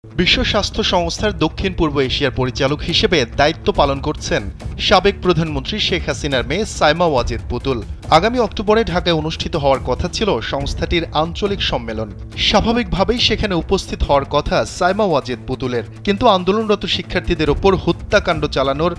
বিশ্ব স্বাস্থ্য সংস্থার দক্ষিণ পূর্ব এশিয়ার পরিচালক হিসেবে দায়িত্ব পালন করছেন সাবেক প্রধানমন্ত্রী শেখ হাসিনার মেয়ে সাইমা ওয়াজেদ পুতুল। আগামী অক্টোবরে ঢাকায় অনুষ্ঠিত হওয়ার কথা ছিল সংস্থাটির আঞ্চলিক সম্মেলন। স্বাভাবিকভাবেই সেখানে উপস্থিত হওয়ার কথা সাইমা ওয়াজেদ পুতুলের, কিন্তু আন্দোলনরত শিক্ষার্থীদের ওপর হত্যাকাণ্ড চালানোর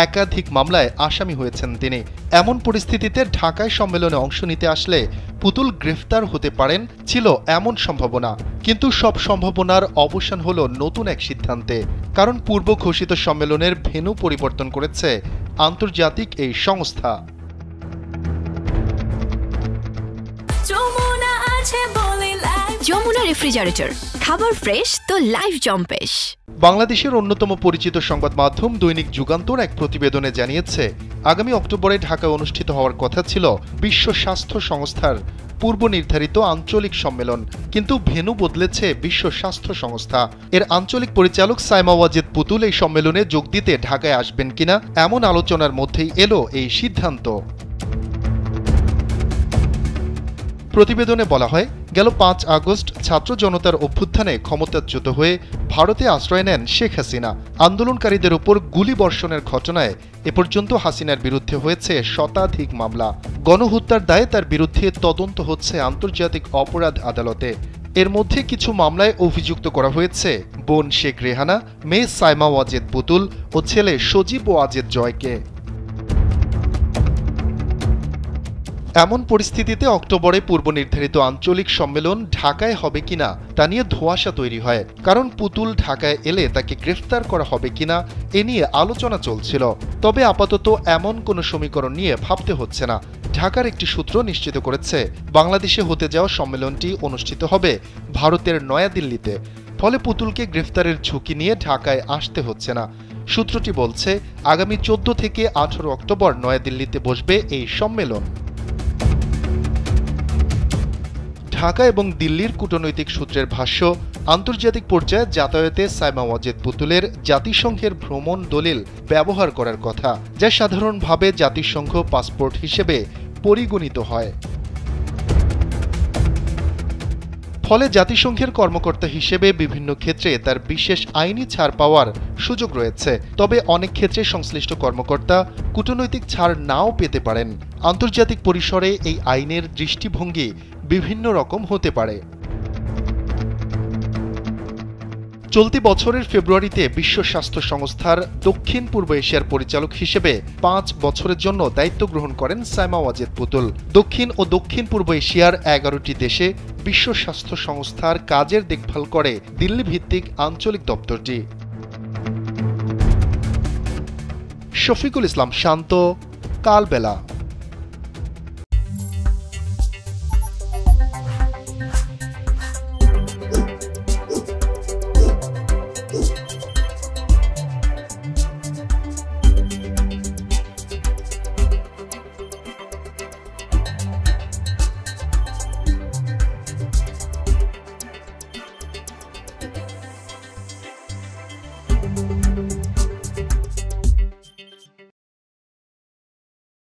একাধিক মামলায় আসামি হয়েছেন তিনি। এমন পরিস্থিতিতে ঢাকায় সম্মেলনে অংশ নিতে আসলে পুতুল গ্রেফতার হতে পারেন ছিল এমন সম্ভাবনা, কিন্তু সব সম্ভাবনার অবসান হলো নতুন এক সিদ্ধান্তে। কারণ পূর্ব ঘোষিত সম্মেলনের ভেন্যু পরিবর্তন করেছে আন্তর্জাতিক এই সংস্থা। যমুনা রেফ্রিজারেটর, খাবার ফ্রেশ তো লাইফ জম্পেশ। বাংলাদেশের অন্যতম পরিচিত সংবাদ মাধ্যম দৈনিক যুগান্তর এক প্রতিবেদনে জানিয়েছে, আগামী অক্টোবরে ঢাকায় অনুষ্ঠিত হওয়ার কথা ছিল বিশ্ব স্বাস্থ্য সংস্থার পূর্ব নির্ধারিত আঞ্চলিক সম্মেলন, কিন্তু ভেন্যু বদলেছে বিশ্ব স্বাস্থ্য সংস্থা। এর আঞ্চলিক পরিচালক সাইমা ওয়াজেদ পুতুল এই সম্মেলনে যোগ দিতে ঢাকায় আসবেন কিনা এমন আলোচনার মধ্যেই এলো এই সিদ্ধান্ত। প্রতিবেদনে বলা হয়, গেল ৫ আগস্ট ছাত্র জনতার অভ্যুত্থানে ক্ষমতাচ্যুত হয়ে ভারতে আশ্রয় নেন শেখ হাসিনা। আন্দোলনকারীদের উপর গুলিবর্ষণের ঘটনায় এ পর্যন্ত হাসিনার বিরুদ্ধে হয়েছে শতাধিক মামলা। গণহত্যার দায়ে তার বিরুদ্ধে তদন্ত হচ্ছে আন্তর্জাতিক অপরাধ আদালতে। এর মধ্যে কিছু মামলায় অভিযুক্ত করা হয়েছে বোন শেখ রেহানা, মেয়ে সাইমা ওয়াজেদ পুতুল ও ছেলে সজীব ওয়াজেদ জয়কে। এমন পরিস্থিতিতে অক্টোবরে পূর্ব নির্ধারিত আঞ্চলিক সম্মেলন ঢাকায় হবে কিনা তা নিয়ে ধোঁয়াশা তৈরি হয়। কারণ পুতুল ঢাকায় এলে তাকে গ্রেফতার করা হবে কিনা এ নিয়ে আলোচনা চলছিল। তবে আপাতত এমন কোনো সমীকরণ নিয়ে ভাবতে হচ্ছে না। ঢাকার একটি সূত্র নিশ্চিত করেছে, বাংলাদেশে হতে যাওয়া সম্মেলনটি অনুষ্ঠিত হবে ভারতের নয়াদিল্লিতে। ফলে পুতুলকে গ্রেফতারের ঝুঁকি নিয়ে ঢাকায় আসতে হচ্ছে না। সূত্রটি বলছে, আগামী 14 থেকে 18 অক্টোবর নয়াদিল্লিতে বসবে এই সম্মেলন। ঢাকা এবং দিল্লির কূটনৈতিক সূত্রের ভাষ্য, আন্তর্জাতিক পর্যায়ে যাতায়াতে সাইমা ওয়াজেদ পুতুলের জাতিসংঘের ভ্রমণ দলিল ব্যবহার করার কথা, যা সাধারণভাবে জাতিসংঘ পাসপোর্ট হিসেবে পরিগণিত হয়। ফলে জাতিসংঘের কর্মকর্তা হিসেবে বিভিন্ন ক্ষেত্রে তার বিশেষ আইনি ছাড় পাওয়ার সুযোগ রয়েছে। তবে অনেক ক্ষেত্রে সংশ্লিষ্ট কর্মকর্তা কূটনৈতিক ছাড় নাও পেতে পারেন। আন্তর্জাতিক পরিসরে এই আইনের দৃষ্টিভঙ্গি বিভিন্ন রকম হতে পারে। চলতি বছরের ফেব্রুয়ারিতে বিশ্ব স্বাস্থ্য সংস্থার দক্ষিণ পূর্ব এশিয়ার পরিচালক হিসেবে 5 বছরের জন্য দায়িত্ব গ্রহণ করেন সাইমা ওয়াজেদ পুতুল। দক্ষিণ ও দক্ষিণ পূর্ব এশিয়ার 11টি দেশে বিশ্ব স্বাস্থ্য সংস্থার কাজের দেখভাল করে দিল্লি ভিত্তিক আঞ্চলিক দপ্তরটি। শফিকুল ইসলাম শান্ত, কালবেলা।